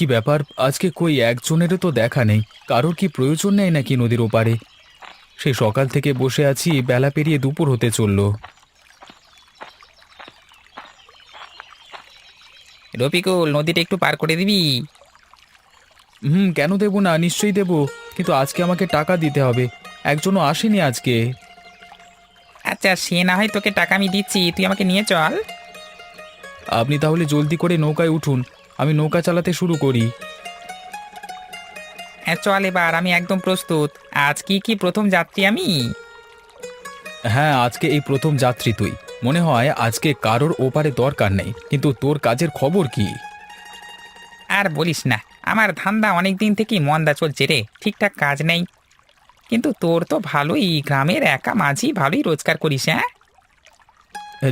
কি ব্যাপার, আজকে কই একজনেরও তো দেখা নেই। কারোর কি প্রয়োজন নেই নাকি নদীর ওপারে? সেই সকাল থেকে বসে আছি, বেলা পেরিয়ে দুপুর হতে চললো। রফিকুল, নদীটা একটু পার করে দিবি? হুম, কেন দেবো না, নিশ্চয়ই দেবো। কিন্তু আজকে আমাকে টাকা দিতে হবে। একজনও আসেনি আজকে। আচ্ছা, সে না হয় তোকে টাকা আমি দিচ্ছি, তুই আমাকে নিয়ে চল। আপনি তাহলে জলদি করে নৌকায় উঠুন, আমি নৌকা চালাতে শুরু করি। হ্যাঁ চল, এবার আমি একদম প্রস্তুত। আজ কি প্রথম যাত্রী আমি। হ্যাঁ, আজকে এই প্রথম যাত্রী তুই। মনে হয় আজকে কারোর ওপারে দরকার নেই, কিন্তু তোর কাজের খবর কি? আর বলিস না, আমার ধান্দা অনেক দিন থেকেই মন্দা চলছে রে, ঠিকঠাক কাজ নেই। কিন্তু তোর তো ভালোই, গ্রামের একা মাঝি, ভালোই রোজগার করিস। হ্যাঁ,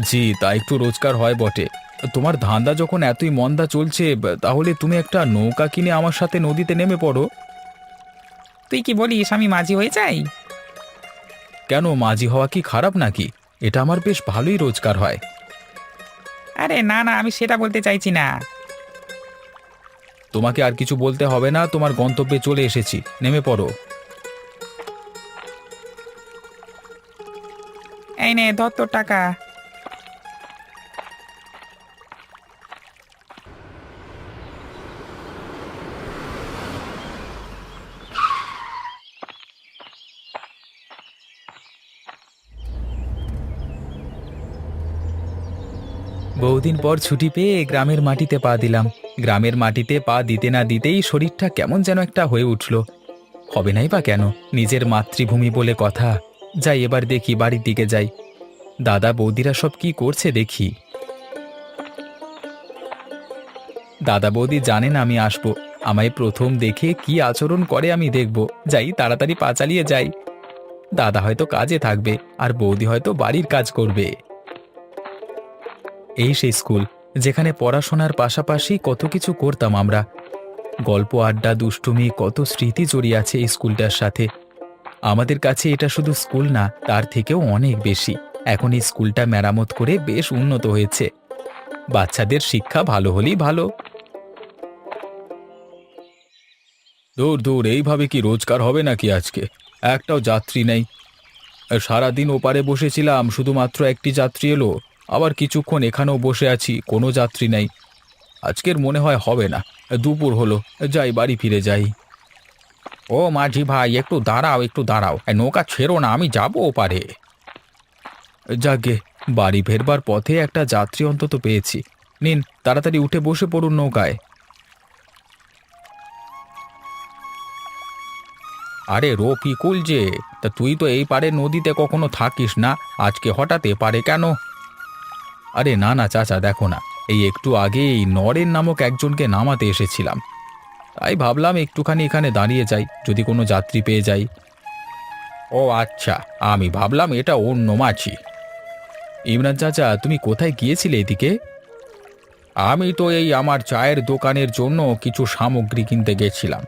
জি, তা একটু রোজগার হয় বটে। তোমার ধান্দা যখন এতই মন্দা চলছে, তাহলে তুমি একটা নৌকা কিনে আমার সাথে নদীতে নেমে পড়ো। তুই কি বলিস আমি মাঝি হয়ে যাই? কেন, মাঝি হওয়া কি খারাপ নাকি? এটা আমার বেশ ভালোই রোজগার হয়। আরে না না, আমি সেটা বলতে চাইছি না। তোমাকে আর কিছু বলতে হবে না, তোমার গন্তব্যে চলে এসেছি, নেমে পড়ো। এই নে, ধর তোর টাকা। বহুদিন পর ছুটি পেয়ে গ্রামের মাটিতে পা দিলাম। গ্রামের মাটিতে পা দিতে না দিতেই শরীরটা কেমন যেন একটা হয়ে উঠল। হবে নাই বা কেন, নিজের মাতৃভূমি বলে কথা। যাই, এবার দেখি, বাড়ির দিকে যাই। দাদা বৌদিরা সব কি করছে দেখি। দাদা বৌদি জানেন আমি আসবো। আমায় প্রথম দেখে কি আচরণ করে আমি দেখব। যাই, তাড়াতাড়ি পা চালিয়ে যাই। দাদা হয়তো কাজে থাকবে, আর বৌদি হয়তো বাড়ির কাজ করবে। এই সেই স্কুল, যেখানে পড়াশোনার পাশাপাশি কত কিছু করতাম আমরা। গল্প, আড্ডা, দুষ্টুমি, কত স্মৃতি জড়িয়ে আছে এই স্কুলটার সাথে। আমাদের কাছে এটা শুধু স্কুল না, তার থেকেও অনেক বেশি। এখন এই স্কুলটা মেরামত করে বেশ উন্নত হয়েছে। বাচ্চাদের শিক্ষা ভালো হলেই ভালো। দূর দূর, এইভাবে কি রোজগার হবে নাকি আজকে? একটাও যাত্রী নেই। সারাদিন ওপারে বসেছিলাম, শুধুমাত্র একটি যাত্রী এলো। আবার কিছুক্ষণ এখানেও বসে আছি, কোনো যাত্রী নেই। আজকের মনে হয় হবে না। দুপুর হলো, যাই, বাড়ি ফিরে যাই। ও মাঝি ভাই, একটু দাঁড়াও, একটু দাঁড়াও, এই নৌকা ছেড়ো না, আমি যাবো ওপারে। যাগে, বাড়ি ফেরবার পথে একটা যাত্রী অন্তত পেয়েছি। নিন, তাড়াতাড়ি উঠে বসে পড়ুন নৌকায়। আরে রফিকুল যে, তা তুই তো এই পারে নদীতে কখনো থাকিস না, আজকে হঠাৎ এপারে কেন? আরে না না চাচা, দেখো না, এই একটু আগেই নরেন নামক একজনকে নামাতে এসেছিলাম। তাই ভাবলাম একটুখানি এখানে দাঁড়িয়ে যাই, যদি কোনো যাত্রী পেয়ে যাই। ও আচ্ছা, আমি ভাবলাম এটা অন্য মাছি। ইমরান চাচা, তুমি কোথায় গিয়েছিলে এদিকে? আমি তো এই আমার চায়ের দোকানের জন্য কিছু সামগ্রী কিনতে গেছিলাম,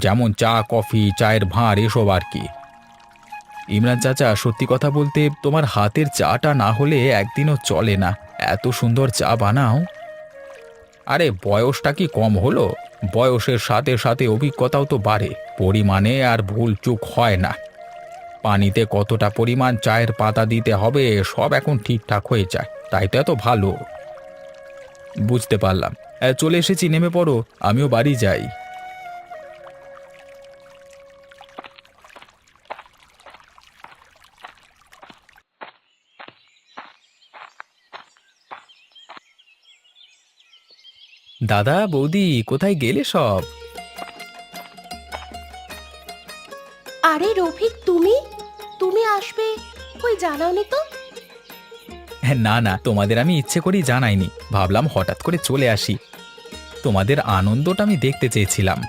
যেমন চা, কফি, চায়ের ভাঁড়, এসব আর কি। ইমরান চাচা, সত্যি কথা বলতে তোমার হাতের চাটা না হলে একদিনও চলে না। এত সুন্দর চা বানাও। আরে বয়সটা কি কম হলো? বয়সের সাথে সাথে অভিজ্ঞতাও তো বাড়ে, পরিমাণে আর ভুল চুক হয় না। পানিতে কতটা পরিমাণ চায়ের পাতা দিতে হবে সব এখন ঠিকঠাক হয়ে যায়, তাই তো এত ভালো। বুঝতে পারলাম। চলে এসেছি, নেমে পড়ো, আমিও বাড়ি যাই। দাদা বৌদি, কোথায় গেলে সব? আরে রফিক, তুমি তুমি আসবে কই জানাওনি তো? না না, তোমাদের আমি ইচ্ছে করেই জানাইনি, ভাবলাম হঠাৎ করে চলে আসি। তোমাদের আনন্দটা আমি দেখতে চেয়েছিলাম।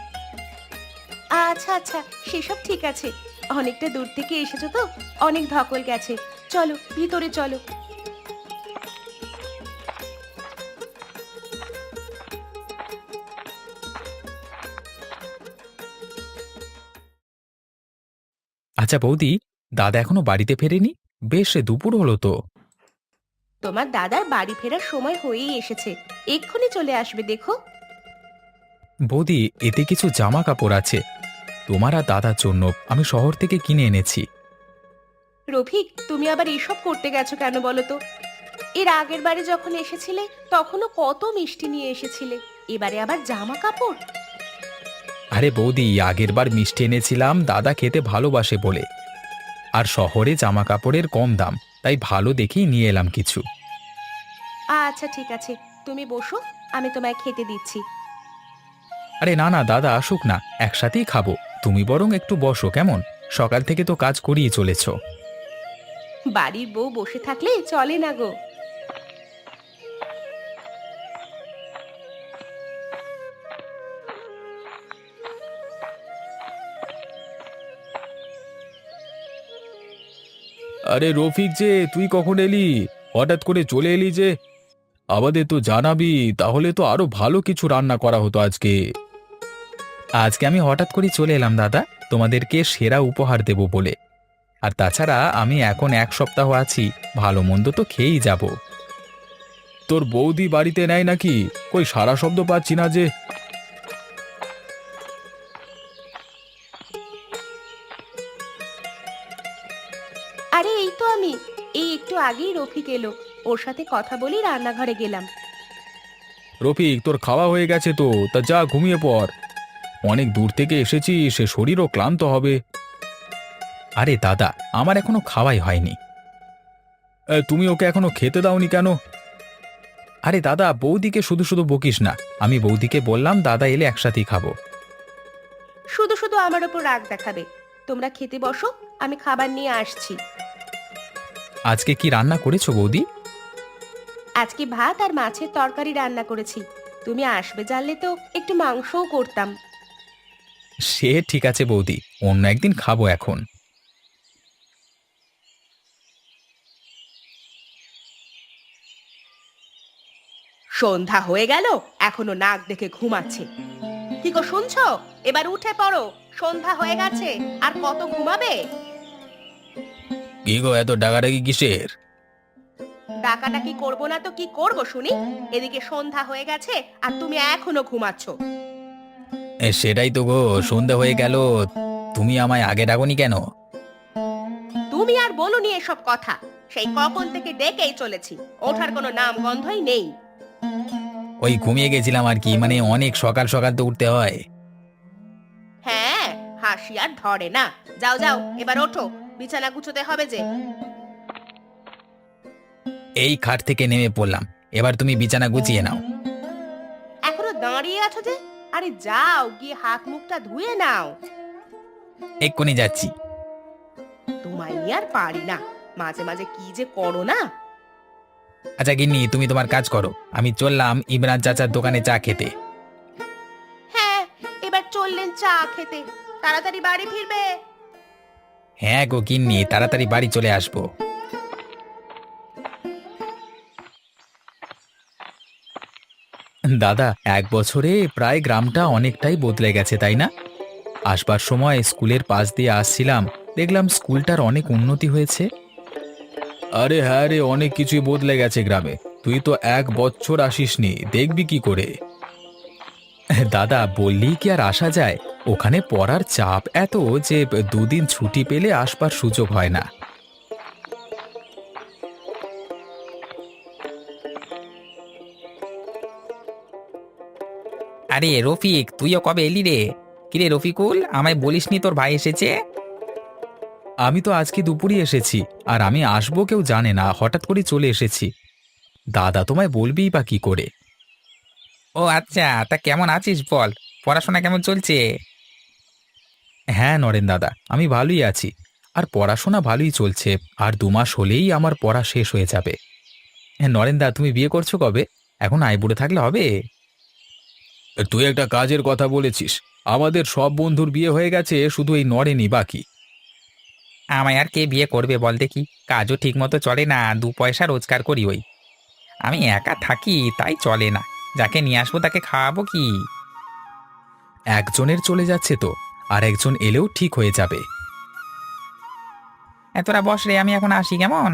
আচ্ছা আচ্ছা, সেসব ঠিক আছে। অনেকটা দূর থেকে এসেছো তো, অনেক ধকল গেছে। চলো ভিতরে চলো। আচ্ছা বৌদি, দাদা এখনো বাড়িতে ফেরেনি? বেশ দুপুর হলো তো। তোমার দাদার বাড়ি ফেরার সময় হয়েই এসেছে, এক্ষুনি চলে আসবে দেখো। বৌদি, এতে কিছু জামা কাপড় আছে তোমার আর দাদার জন্য, আমি শহর থেকে কিনে এনেছি। রফিক, তুমি আবার এসব করতে গেছো কেন বলো তো? এর আগের বারে যখন এসেছিলে তখনও কত মিষ্টি নিয়ে এসেছিলে, এবারে আবার জামা কাপড়? আরে বৌদি, আগের বার মিষ্টি এনেছিলাম দাদা খেতে ভালোবাসে বলে, আর শহরে জামা কাপড়ের কম দাম, তাই ভালো দেখেই নিয়ে এলাম কিছু। আচ্ছা ঠিক আছে, তুমি বসো, আমি তোমায় খেতে দিচ্ছি। আরে না না দাদা, আসুক না, একসাথেই খাবো। তুমি বরং একটু বসো কেমন, সকাল থেকে তো কাজ করিয়ে চলেছো। বাড়ির বউ বসে থাকলে চলে না গো। আরে রফিক, যে তুই কখন এলি? হঠাৎ করে চলে এলি যে? আমাদের তো জানাবি, তাহলে তো আরো ভালো কিছু রান্না করা হতো আজকে। আজকে আমি হঠাৎ করে চলে এলাম দাদা, তোমাদেরকে সেরা উপহার দেব বলে। আর তাছাড়া আমি এখন 1 সপ্তাহ আছি, ভালো মন্দ তো খেয়েই যাব। তোর বৌদি বাড়িতে নেয় নাকি? কই সারা শব্দ পাচ্ছি না যে। আরে এই তো আমি, এই একটু আগেই রফিক এলো, ওর সাথে কথা বলি রান্নাঘরে গেলাম। রফিক, তোর খাওয়া হয়ে গেছে তো, তা যা ঘুমিয়ে পড়। অনেক দূর থেকে এসেছি, সে শরীরও ক্লান্ত হবে। আরে দাদা, আমার এখনো খাওয়াই হয়নি। তুমি ওকে এখনো খেতে দাওনি কেন? আরে দাদা, বৌদিকে শুধু শুধু বকিস না, আমি বৌদিকে বললাম দাদা এলে একসাথেই খাবো। শুধু শুধু আমার ওপর রাগ দেখাবে। তোমরা খেতে বসো, আমি খাবার নিয়ে আসছি। আজকে কি রান্না করেছো বৌদি? আজকে ভাত আর মাছের তরকারি রান্না করেছি। তুমি আসবে জানলে তো একটু মাংসও করতাম। সে ঠিক আছে বৌদি, অন্য একদিন খাবো এখন। সন্ধ্যা হয়ে গেল, এখনো নাক দেখে ঘুমাচ্ছে। কি গো শুনছো? এবার উঠে পড়ো, সন্ধ্যা হয়ে গেছে, আর কত ঘুমাবে? কি গো, এত ডাকাডাকি কিসের? ডাকাডাকি করবো না তো কি করব শুনি? এদিকে সন্ধ্যা হয়ে গেছে আর তুমি এখনো ঘুমাচ্ছ। সেটাই তো গো, সন্ধে হয়ে গেল, তুমি আমায় আগে ডাকোনি কেন? তুমি আর বলনি এসব কথা, সেই কখন থেকে ডেকেই চলেছি, ওঠার কোনো নাম গন্ধই নেই। ওই ঘুমিয়ে গেছিলাম আর কি, মানে অনেক সকাল সকাল তো উঠতে হয়। হ্যাঁ, হাসি আর ধরে না। যাও যাও, এবার ওঠো, বিছানা গুছোতে হবে যে। এই খাট থেকে নেমে পড়লাম, এবার তুমি বিছানা গুছিয়ে নাও। এখনো দাঁড়িয়ে আছো যে? আরে যাও, গিয়ে হাত মুখটা ধুয়ে নাও। এক্ষুনি যাচ্ছি। তোমায় নিয়ে আর পারি না, মাঝে মাঝে কি যে করো না। আচ্ছা গিন্নি, তুমি তোমার কাজ করো, আমি চললাম ইমরান চাচার দোকানে চা খেতে। হ্যাঁ, এবার চললেন চা খেতে, তাড়াতাড়ি বাড়ি ফিরবে। হ্যাঁ গো গিন্নি, তাড়াতাড়ি বাড়ি চলে আসবো। দাদা, 1 বছরে প্রায় গ্রামটা অনেকটাই বদলে গেছে তাই না? আসবার সময় স্কুলের পাশ দিয়ে আসছিলাম, দেখলাম স্কুলটার অনেক উন্নতি হয়েছে। আরে হ্যাঁ রে, অনেক কিছুই বদলে গেছে গ্রামে। তুই তো 1 বছর আসিসনি, দেখবি কি করে? দাদা, বললেই কি আর আসা যায়? ওখানে পড়ার চাপ এত যে 2 দিন ছুটি পেলে আসবার সুযোগ হয় না। আরে রফিক, তুইও কবে এলি রে? কিরে রফিকুল, আমায় বলিসনি তোর ভাই এসেছে? আমি তো আজকে দুপুরই এসেছি, আর আমি আসবো কেউ জানে না, হঠাৎ করে চলে এসেছি। দাদা তোমায় বলবেই বা কি করে? ও আচ্ছা, তা কেমন আছিস বল? পড়াশোনা কেমন চলছে? হ্যাঁ নরেন দাদা, আমি ভালোই আছি, আর পড়াশোনা ভালোই চলছে। আর 2 মাস হলেই আমার পড়া শেষ হয়ে যাবে। হ্যাঁ নরেন দা, তুমি বিয়ে করছো কবে? এখন আইবুড়ো থাকলে হবে? তুই একটা কাজের কথা বলেছিস, আমাদের সব বন্ধুর বিয়ে হয়ে গেছে, শুধু এই নরেনই বাকি। আমায় আর কে বিয়ে করবে বল দেখি? কাজও ঠিক মতো চলে না, 2 পয়সা রোজগার করি ওই। আমি একা থাকি তাই চলে না। যাকে নিয়ে আসবো তাকে খাওয়াবো কি? একজনের চলে যাচ্ছে তো, আর একজন এলেও ঠিক হয়ে যাবে। তোরা বস রে, আমি এখন আসি কেমন?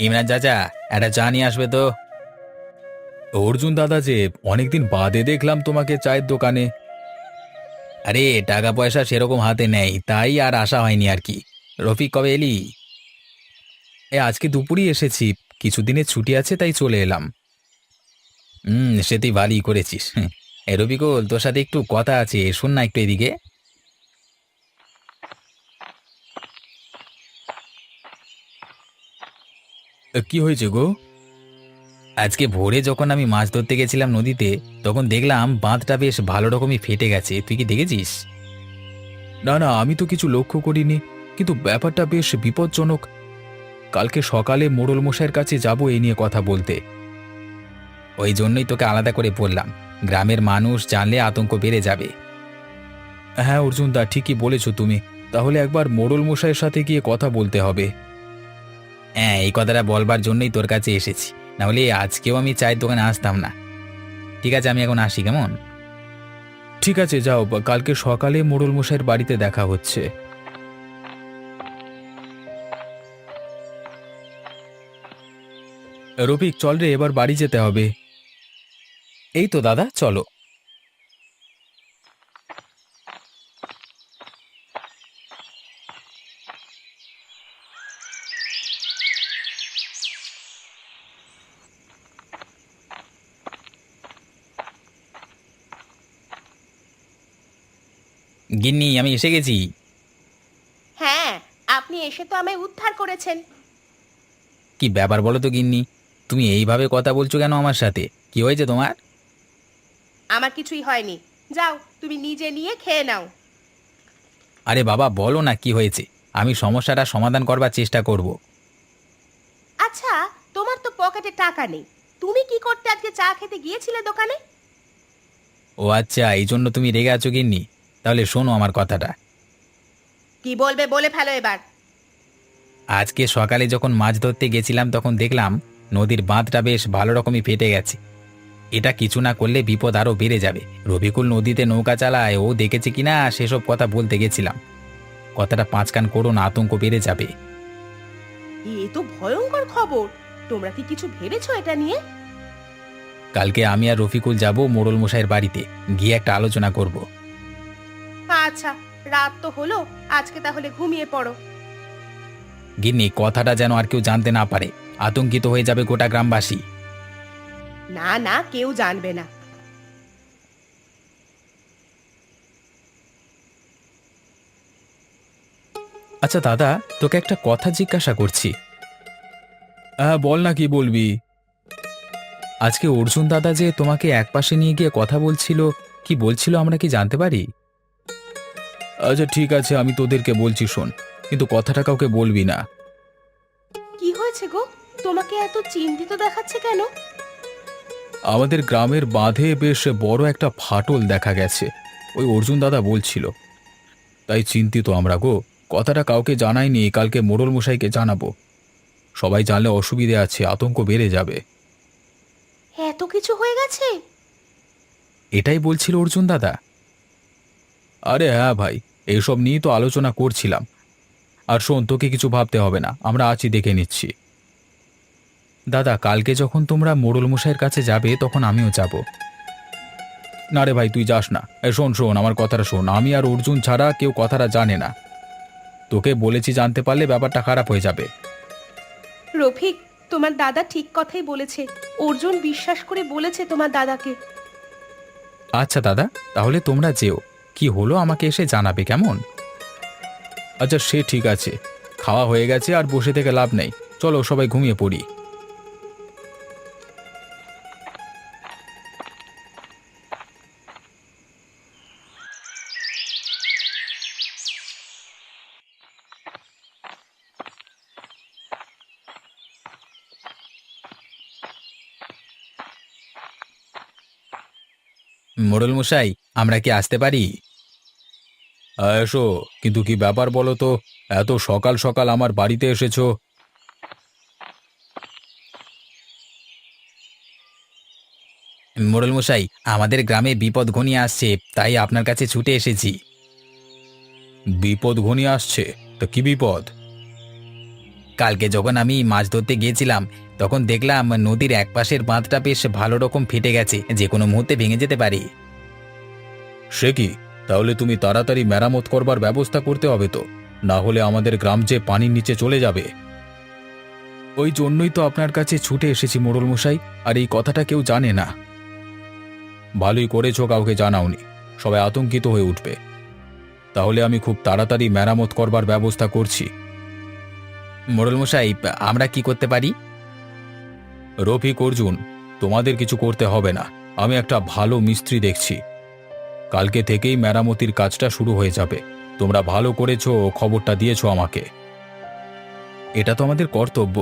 ইমরান চাচা, একটা চা নিয়ে আসবে তো। অর্জুন দাদা যে, অনেকদিন বাদে দেখলাম তোমাকে চায়ের দোকানে। আরে টাকা পয়সা সেরকম হাতে নেই, তাই আর আসা হয়নি আর কি। রফিক, কবে এলি? আজকে দুপুরই এসেছি, কিছুদিনের ছুটি আছে তাই চলে এলাম। সে তুই ভালোই করেছিস। রফিকুল, তোর সাথে একটু কথা আছে, শোন না একটু এদিকে। কি হয়েছে গো? আজকে ভোরে যখন আমি মাছ ধরতে গেছিলাম নদীতে, তখন দেখলাম বাঁধটা বেশ ভালো রকমই ফেটে গেছে। তুই কি দেখেছিস? না না, আমি তো কিছু লক্ষ্য করিনি, কিন্তু ব্যাপারটা বেশ বিপজ্জনক। কালকে সকালে মোড়ল মশাইয়ের কাছে যাব এই নিয়ে কথা বলতে। ওই জন্যই তোকে আলাদা করে বললাম, গ্রামের মানুষ জানলে আতঙ্ক বেড়ে যাবে। হ্যাঁ অর্জুন দা, ঠিকই বলেছ তুমি। তাহলে একবার মোড়ল মশাইয়ের সাথে গিয়ে কথা বলতে হবে। হ্যাঁ, এই কথাটা বলবার জন্যই তোর কাছে এসেছি, না হলে আজকেও আমি চায়ের দোকানে আসতাম না। ঠিক আছে, আমি এখন আসি, কেমন? ঠিক আছে, যাও, কালকে সকালে মোড়ল মশাইয়ের বাড়িতে দেখা হচ্ছে। রফিক, চল রে, এবার বাড়ি যেতে হবে। এই তো দাদা, চলো। গিন্নি, আমি এসে গেছি। হ্যাঁ, আপনি এসে তো আমায় উদ্ধার করেছেন। কি ব্যাপার বলো তো গিন্নি, তুমি এইভাবে কথা বলছো কেন আমার সাথে? কি হয়েছে তোমার? আমার কিছুই হয়নি, যাও তুমি নিজে নিয়ে খেয়ে নাও। আরে বাবা, বলো না কি হয়েছে, আমি সমস্যাটা সমাধান করবার চেষ্টা করব। আচ্ছা, তোমার তো পকেটে টাকা নেই, তুমি কি করতে আজকে চা খেতে গিয়েছিলে দোকানে? ও আচ্ছা, এই জন্য তুমি রেগে আছো গিন্নি? তাহলে শোনো আমার কথাটা। কি বলবে বলে ফেলো এবার। আজকে সকালে যখন মাছ ধরতে গেছিলাম তখন দেখলাম নদীর বাঁধটা বেশ ভালো রকমই ফেটে গেছে। এটা কিছু না করলে বিপদ আরো বেড়ে যাবে। রবিকুল নদীতে নৌকা চালায়, ও দেখেছে কিনা সেসব কথা বলতে গেছিলাম। কথাটা পাঁচ কান করো না, আতঙ্ক বেড়ে যাবে। এ তো ভয়ঙ্কর খবর, তোমরা কি কিছু ভেবেছো এটা নিয়ে? কালকে আমি আর রফিকুল যাব মোড়ল মশাইয়ের বাড়িতে, গিয়ে একটা আলোচনা করব। আচ্ছা, রাত তো হলো, আজকে তাহলে ঘুমিয়ে পড়ো। গিন্নি, কথাটা যেন আর কেউ জানতে না পারে, আতঙ্কিত হয়ে যাবে গোটা গ্রামবাসী। না না, কেউ জানবে না। আচ্ছা দাদা, তোকে একটা কথা জিজ্ঞাসা করছি। হ্যাঁ বল না, কি বলবি? আজকে অর্জুন দাদা যে তোমাকে একপাশে নিয়ে গিয়ে কথা বলছিল, কি বলছিল আমরা কি জানতে পারি? আচ্ছা ঠিক আছে, আমি তোদেরকে বলছি, শোন, কিন্তু কথাটা কাউকে বলবি না। কি হয়েছে গো, তোমাকে এত চিন্তিত দেখাচ্ছে কেন? আমাদের গ্রামের বাঁধে বেশ বড় একটা ফাটল দেখা গেছে, ওই অর্জুন দাদা বলছিল, তাই চিন্তিত আমরা গো। কথাটা কাউকে জানাইনি, কালকে মোড়ল মশাইকে জানাবো। সবাই জানলে অসুবিধে আছে, আতঙ্ক বেড়ে যাবে। এত কিছু হয়ে গেছে? এটাই বলছিল অর্জুন দাদা। আরে হ্যাঁ ভাই, এইসব নিয়েই তো আলোচনা করছিলাম। আর শোন, তোকে কিছু ভাবতে হবে না, আমরা আছি, দেখে নিচ্ছি। দাদা, কালকে যখন তোমরা মোড়ল মশাইয়ের কাছে যাবে তখন আমিও যাব। না রে ভাই, তুই যাস না। শোন শোন, আমার কথাটা শোন, আমি আর অর্জুন ছাড়া কেউ কথাটা জানে না। তোকে বলেছি, জানতে পারলে ব্যাপারটা খারাপ হয়ে যাবে। রফিক, তোমার দাদা ঠিক কথাই বলেছে, অর্জুন বিশ্বাস করে বলেছে তোমার দাদাকে। আচ্ছা দাদা, তাহলে তোমরা যেও, কি হলো আমাকে এসে জানাবে, কেমন? আচ্ছা সে ঠিক আছে, খাওয়া হয়ে গেছে, আর বসে থেকে লাভ নেই, চলো সবাই ঘুমিয়ে পড়ি। মোড়ল মশাই, আমরা কি আসতে পারি? এসো, কিন্তু কি ব্যাপার বলো তো, এত সকাল সকাল আমার বাড়িতে এসেছো? মোড়ল মশাই, আমাদের গ্রামে বিপদ ঘনিয়ে আসছে, তাই আপনার কাছে ছুটে এসেছি। বিপদ ঘনিয়ে আসছে? তা কি বিপদ? কালকে যখন আমি মাছ ধরতে গিয়েছিলাম তখন দেখলাম নদীর একপাশের বাঁধটা বেশ ভালো রকম ফেটে গেছে, যে কোনো মুহূর্তে ভেঙে যেতে পারে। সে কি? তাহলে তুমি তাড়াতাড়ি মেরামত করবার ব্যবস্থা করতে হবে তো, না হলে আমাদের গ্রাম যে পানির নিচে চলে যাবে। ওই জন্যই তো আপনার কাছে ছুটে এসেছি মোড়ল মশাই, আর এই কথাটা কেউ জানে না। ভালোই করেছো কাউকে জানাওনি, সবাই আতঙ্কিত হয়ে উঠবে। তাহলে আমি খুব তাড়াতাড়ি মেরামত করবার ব্যবস্থা করছি। মোড়ল মশাই, আমরা কি করতে পারি? রফিক, অর্জুন, তোমাদের কিছু করতে হবে না, আমি একটা ভালো মিস্ত্রি দেখছি। কালকে থেকেই মেরামতির কাজটা শুরু হয়ে যাবে। তোমরা ভালো করেছো, খবরটা দিয়েছো আমাকে। এটা তো আমাদের কর্তব্য,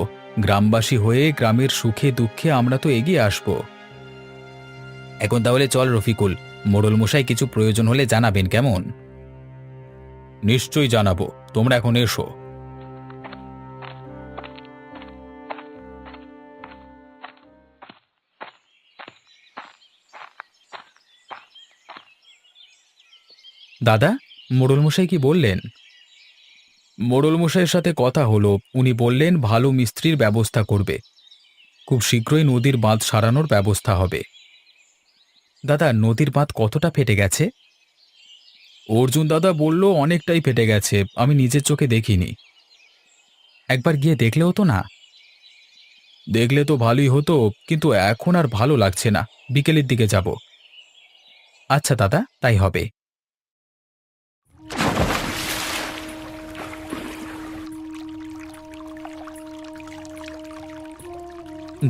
গ্রামবাসী হয়ে গ্রামের সুখে দুঃখে আমরা তো এগিয়ে আসব। এখন তাহলে চল রফিকুল, মোড়ল মশাই কিছু প্রয়োজন হলে জানাবেন, কেমন? নিশ্চয়ই জানাবো, তোমরা এখন এসো। দাদা, মোড়ল মশাই কি বললেন? মোড়ল মশাইয়ের সাথে কথা হলো, উনি বললেন ভালো মিস্ত্রির ব্যবস্থা করবে, খুব শীঘ্রই নদীর বাঁধ সারানোর ব্যবস্থা হবে। দাদা, নদীর বাঁধ কতটা ফেটে গেছে? অর্জুন দাদা বলল অনেকটাই ফেটে গেছে, আমি নিজের চোখে দেখিনি। একবার গিয়ে দেখলে হতো না? দেখলে তো ভালোই হতো, কিন্তু এখন আর ভালো লাগছে না, বিকেলের দিকে যাব। আচ্ছা দাদা, তাই হবে।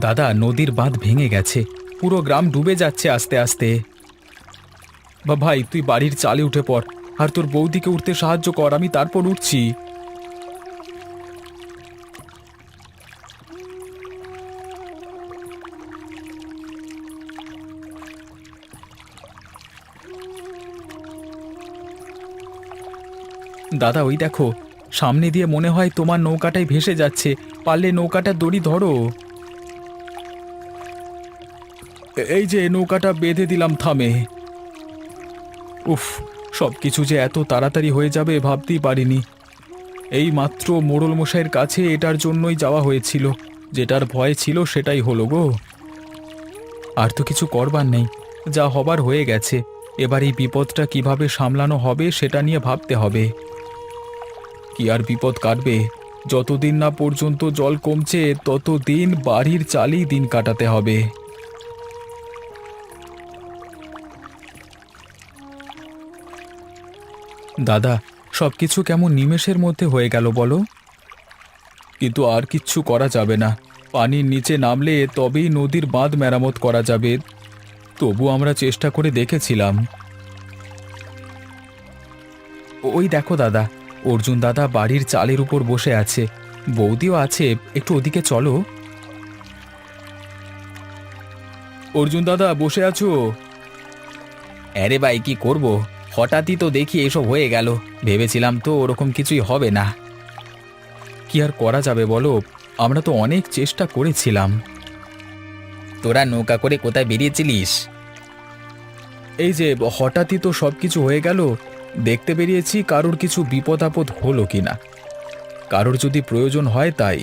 দাদা, নদীর বাঁধ ভেঙে গেছে, পুরো গ্রাম ডুবে যাচ্ছে আস্তে আস্তে। ভাই, তুই বাড়ির চালে উঠে পড়, আর তোর বৌদিকে উঠতে সাহায্য কর, আমি তারপর উঠছি। দাদা, ওই দেখো, সামনে দিয়ে মনে হয় তোমার নৌকাটাই ভেসে যাচ্ছে, পারলে নৌকাটার দড়ি ধরো। এই যে নৌকাটা বেঁধে দিলাম, থামে। উফ, সব কিছু যে এত তাড়াতাড়ি হয়ে যাবে ভাবতেই পারিনি। এই মাত্র মোড়ল মশাইয়ের কাছে এটার জন্যই যাওয়া হয়েছিল, যেটার ভয় ছিল সেটাই হলো গো। আর তো কিছু করবার নেই, যা হবার হয়ে গেছে। এবার এই বিপদটা কিভাবে সামলানো হবে সেটা নিয়ে ভাবতে হবে। কি আর বিপদ কাটবে, যতদিন না পর্যন্ত জল কমছে ততদিন বাড়ির চালেই দিন কাটাতে হবে। দাদা, সবকিছু কেমন নিমেষের মধ্যে হয়ে গেল বলো। কিন্তু আর কিচ্ছু করা যাবে না, পানির নিচে নামলে তবেই নদীর বাঁধ মেরামত করা যাবে। তবু আমরা চেষ্টা করে দেখেছিলাম। ওই দেখো দাদা, অর্জুন দাদা বাড়ির চালের উপর বসে আছে, বৌদিও আছে, একটু ওদিকে চলো। অর্জুন দাদা, বসে আছো? আরে ভাই, কি করব, হঠাৎই তো দেখি এসব হয়ে গেল, ভেবেছিলাম তো ওরকম কিছুই হবে না। কি আর করা যাবে বলো, আমরা তো অনেক চেষ্টা করেছিলাম। তোরা নৌকা করে কোথায় বেরিয়েছিলিস? এই যে হঠাৎই তো সবকিছু হয়ে গেল, দেখতে বেরিয়েছি কারোর কিছু বিপদ আপদ হলো কিনা, কারোর যদি প্রয়োজন হয় তাই।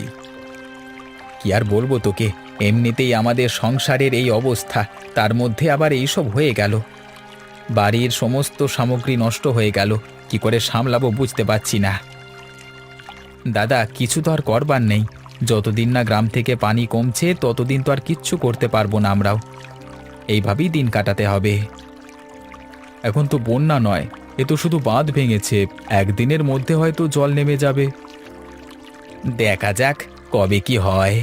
কি আর বলবো তোকে, এমনিতেই আমাদের সংসারের এই অবস্থা, তার মধ্যে আবার এইসব হয়ে গেল। বাড়ির সমস্ত সামগ্রী নষ্ট হয়ে গেল, কি করে সামলাবো বুঝতে পারছি না। দাদা, কিছু তো আর করবার নেই, যতদিন না গ্রাম থেকে পানি কমছে ততদিন তো আর কিচ্ছু করতে পারবো না আমরাও, এইভাবেই দিন কাটাতে হবে। এখন তো বন্যা নয়, এ তো শুধু বাঁধ ভেঙেছে, একদিনের মধ্যে হয়তো জল নেমে যাবে। দেখা যাক কবে কি হয়।